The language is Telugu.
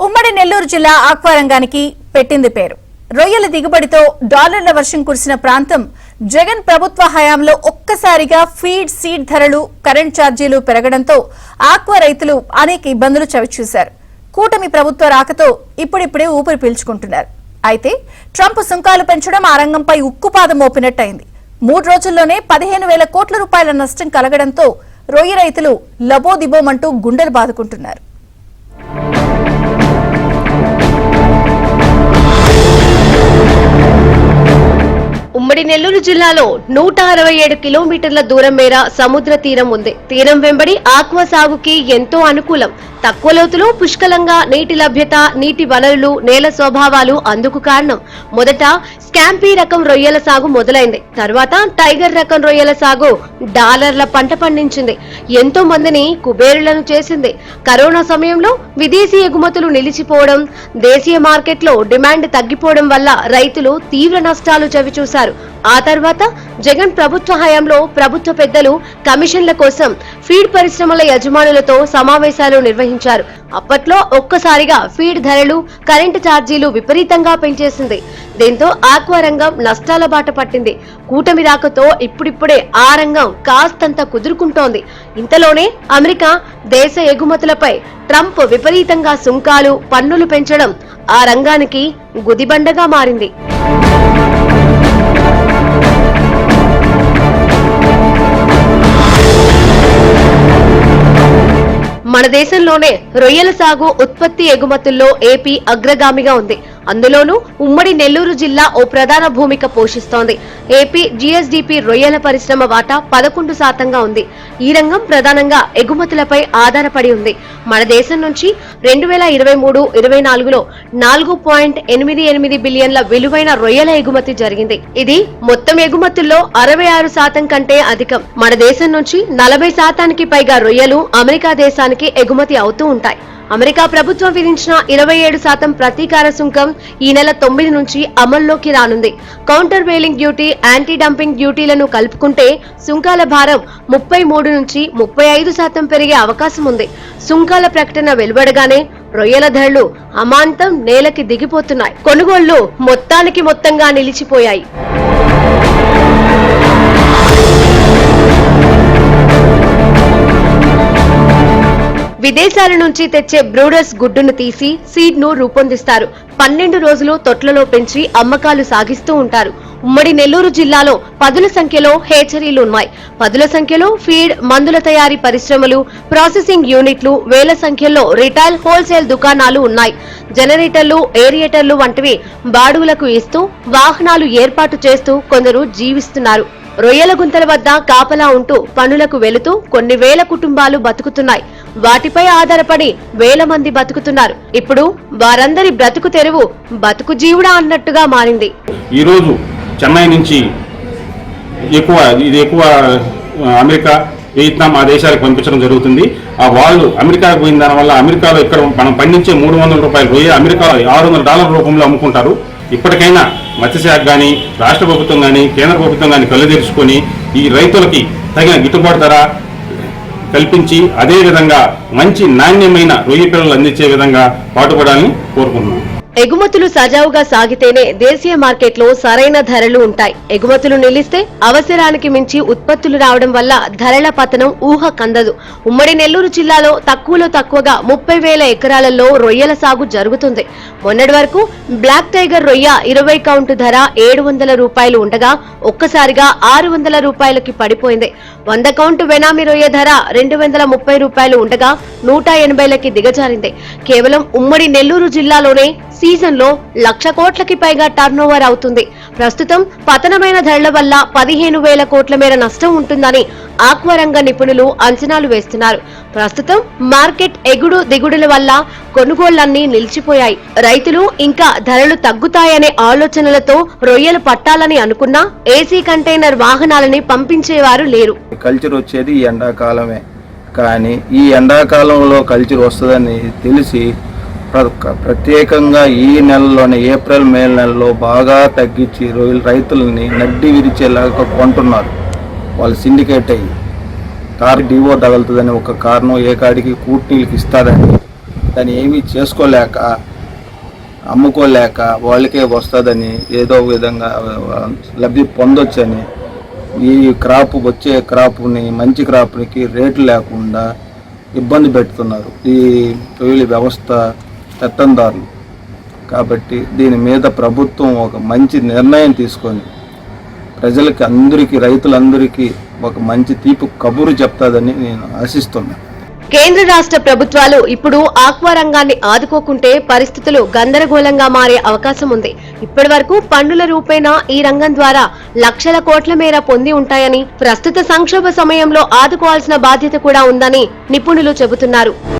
ఉమ్మడి నెల్లూరు జిల్లా ఆక్వా రంగానికి పెట్టింది పేరు. రొయ్యల దిగుబడితో డాలర్ల వర్షం కురిసిన ప్రాంతం. జగన్ ప్రభుత్వ హయాంలో ఒక్కసారిగా ఫీడ్ సీడ్ ధరలు, కరెంట్ ఛార్జీలు పెరగడంతో ఆక్వా రైతులు అనేక ఇబ్బందులు చవిచూశారు. కూటమి ప్రభుత్వ రాకతో ఇప్పుడిప్పుడే ఊపిరి పీల్చుకుంటున్నారు. అయితే ట్రంప్ సుంకాలు పెంచడం ఆ రంగంపై ఉక్కుపాదం మోపినట్టయింది. 3 రోజుల్లోనే 15,000 కోట్ల రూపాయల నష్టం కలగడంతో రొయ్య రైతులు లబోదిబోమంటూ గుండెలు బాదుకుంటున్నారు. ఉమ్మడి నెల్లూరు జిల్లాలో 167 కిలోమీటర్ల దూరం మేర సముద్ర తీరం ఉంది. తీరం వెంబడి ఆక్వా సాగుకి ఎంతో అనుకూలం. తక్కువ లోతులో పుష్కలంగా నీటి లభ్యత, నీటి వనరులు, నేల స్వభావాలు అందుకు కారణం. మొదట స్కాంపీ రకం రొయ్యల సాగు మొదలైంది. తర్వాత టైగర్ రకం రొయ్యల సాగు డాలర్ల పంట పండించింది. ఎంతో మందిని కుబేరులను చేసింది. కరోనా సమయంలో విదేశీ ఎగుమతులు నిలిచిపోవడం, దేశీయ మార్కెట్లో డిమాండ్ తగ్గిపోవడం వల్ల రైతులు తీవ్ర నష్టాలు చవిచూశారు. ఆ తర్వాత జగన్ ప్రభుత్వ హయాంలో ప్రభుత్వ పెద్దలు కమిషన్ల కోసం ఫీడ్ పరిశ్రమల యజమానులతో సమావేశాలు నిర్వహించారు. అప్పట్లో ఒక్కసారిగా ఫీడ్ ధరలు, కరెంటు ఛార్జీలు విపరీతంగా పెంచేసింది. దీంతో ఆక్వా రంగం నష్టాల బాట పట్టింది. కూటమి రాకతో ఇప్పుడిప్పుడే ఆ రంగం కాస్తంత కుదురుకుంటోంది. ఇంతలోనే అమెరికా దేశ ఎగుమతులపై ట్రంప్ విపరీతంగా సుంకాలు, పన్నులు పెంచడం ఆ రంగానికి గుదిబండగా మారింది. మన దేశంలోనే రొయ్యల సాగు, ఉత్పత్తి, ఎగుమతుల్లో ఏపీ అగ్రగామిగా ఉంది. అందులోనూ ఉమ్మడి నెల్లూరు జిల్లా ఓ ప్రధాన భూమిక పోషిస్తోంది. ఏపీ జీఎస్డీపీ రొయ్యల పరిశ్రమ వాటా 11% ఉంది. ఈ రంగం ప్రధానంగా ఎగుమతులపై ఆధారపడి ఉంది. మన దేశం నుంచి 2023-24లో 4.88 బిలియన్ల విలువైన రొయ్యల ఎగుమతి జరిగింది. ఇది మొత్తం ఎగుమతుల్లో 66% కంటే అధికం. మన దేశం నుంచి 40%కి పైగా రొయ్యలు అమెరికా దేశానికి ఎగుమతి అవుతూ ఉంటాయి. అమెరికా ప్రభుత్వం విధించిన 27% ప్రతీకార సుంకం ఈ నెల 9 నుంచి అమల్లోకి రానుంది. Countervailing duty, anti dumping డ్యూటీలను కలుపుకుంటే సుంకాల భారం 33 నుంచి 35% పెరిగే అవకాశం ఉంది. సుంకాల ప్రకటన వెలువడగానే రొయ్యల ధరలు అమాంతం నేలకి దిగిపోతున్నాయి. కొనుగోళ్లు మొత్తంగా నిలిచిపోయాయి. విదేశాల నుంచి తెచ్చే బ్రూడర్స్ గుడ్డును తీసి సీడ్ ను రూపొందిస్తారు. 12 రోజులు తొట్లలో పెంచి అమ్మకాలు సాగిస్తూ ఉంటారు. ఉమ్మడి నెల్లూరు జిల్లాలో పదుల సంఖ్యలో హేచరీలు ఉన్నాయి. పదుల సంఖ్యలో ఫీడ్, మందుల తయారీ పరిశ్రమలు, ప్రాసెసింగ్ యూనిట్లు, వేల సంఖ్యలో రిటైల్, హోల్సేల్ దుకాణాలు ఉన్నాయి. జనరేటర్లు, ఏరియేటర్లు వంటివి బాడుగులకు ఇస్తూ వాహనాలు ఏర్పాటు చేస్తూ కొందరు జీవిస్తున్నారు. రొయ్యల గుంతల వద్ద కాపలా ఉంటూ పనులకు వెళుతూ కొన్ని వేల కుటుంబాలు బతుకుతున్నాయి. వాటిపై ఆధారపడి వేల మంది బతుకుతున్నారు. ఇప్పుడు వారందరి బ్రతుకు తెరువు బతుకు జీవుడా అన్నట్టుగా మారింది. ఈ రోజు చెన్నై నుంచి ఎక్కువ అమెరికా, వియత్నాం ఆ దేశాలకు పంపించడం జరుగుతుంది. ఆ వాళ్ళు అమెరికాకు పోయిన దానివల్ల అమెరికాలో ఇక్కడ మనం పండించే 300 రూపాయల రొయ్య అమెరికాలో $600 రూపంలో అమ్ముకుంటారు. ఇప్పటికైనా మత్స్యశాఖ కానీ, రాష్ట్ర ప్రభుత్వం కానీ, కేంద్ర ప్రభుత్వం కానీ కళ్ళు తెరుచుకొని ఈ రైతులకి తగిన గిట్టుబాటు ధర కల్పించి అదేవిధంగా మంచి నాణ్యమైన రొయ్య పిల్లలు అందించే విధంగా పాటుపడాలని కోరుకుంటున్నాను. ఎగుమతులు సజావుగా సాగితేనే దేశీయ మార్కెట్లో సరైన ధరలు ఉంటాయి. ఎగుమతులు నిలిస్తే అవసరానికి మించి ఉత్పత్తులు రావడం వల్ల ధరల పతనం ఊహ కందదు. ఉమ్మడి నెల్లూరు జిల్లాలో తక్కువలో తక్కువగా 30,000 ఎకరాలలో రొయ్యల సాగు జరుగుతుంది. మొన్నటి వరకు బ్లాక్ టైగర్ రొయ్య 20 కౌంటు ధర 700 రూపాయలు ఉండగా ఒక్కసారిగా 600 రూపాయలకి పడిపోయింది. 100 కౌంటు వెనామి రొయ్య ధర 230 రూపాయలు ఉండగా 180లకి దిగజారింది. కేవలం ఉమ్మడి నెల్లూరు జిల్లాలోనే సీజన్ లో 1,00,000 కోట్లకి పైగా టర్నోవర్ అవుతుంది. ప్రస్తుతం పతనమైన ధరల వల్ల 15,000 కోట్ల మేర నష్టం ఉంటుందని ఆక్వా రంగ నిపుణులు అంచనాలు వేస్తున్నారు. ప్రస్తుతం మార్కెట్ ఎగుడు దిగుడుల వల్ల కొనుగోళ్లన్నీ నిలిచిపోయాయి. రైతులు ఇంకా ధరలు తగ్గుతాయనే ఆలోచనలతో రొయ్యలు పట్టాలని అనుకున్నా ఏసీ కంటైనర్ వాహనాలని పంపించేవారు లేరు. కల్చర్ వచ్చేది ఈ ఎండాకాలమే, కానీ ఈ ఎండాకాలంలో కల్చర్ వస్తుందని తెలిసి ప్రత్యేకంగా ఈ నెలలోనే ఏప్రిల్, మే నెలలో బాగా తగ్గించి రైతులని నడ్డి విరిచేలాగా కొంటున్నారు. వాళ్ళు సిండికేట్ అయ్యి కారు డివో తగులుతుందని ఒక కారణం, ఏ కాడికి కూట్నీళ్ళకి ఇస్తారని దాన్ని ఏమీ చేసుకోలేక అమ్ముకోలేక వాళ్ళకే వస్తుందని ఏదో విధంగా లబ్ధి పొందొచ్చని ఈ క్రాప్ వచ్చే క్రాప్ని మంచి క్రాప్కి రేట్లు లేకుండా ఇబ్బంది పెడుతున్నారు ఈ తొలి వ్యవస్థ పెత్తందారులు. కాబట్టి దీని మీద ప్రభుత్వం ఒక మంచి నిర్ణయం తీసుకొని ప్రజలకి అందరికీ రైతులందరికీ ఒక మంచి తీపి కబురు చెప్తాదని నేను ఆశిస్తున్నాను. కేంద్ర రాష్ట్ర ప్రభుత్వాలు ఇప్పుడు ఆక్వా రంగాన్ని ఆదుకోకుంటే పరిస్థితులు గందరగోళంగా మారే అవకాశం ఉంది. ఇప్పటి వరకు పన్నుల రూపేణా ఈ రంగం ద్వారా లక్షల కోట్ల మేర పొంది ఉంటాయని, ప్రస్తుత సంక్షోభ సమయంలో ఆదుకోవాల్సిన బాధ్యత కూడా ఉందని నిపుణులు చెబుతున్నారు.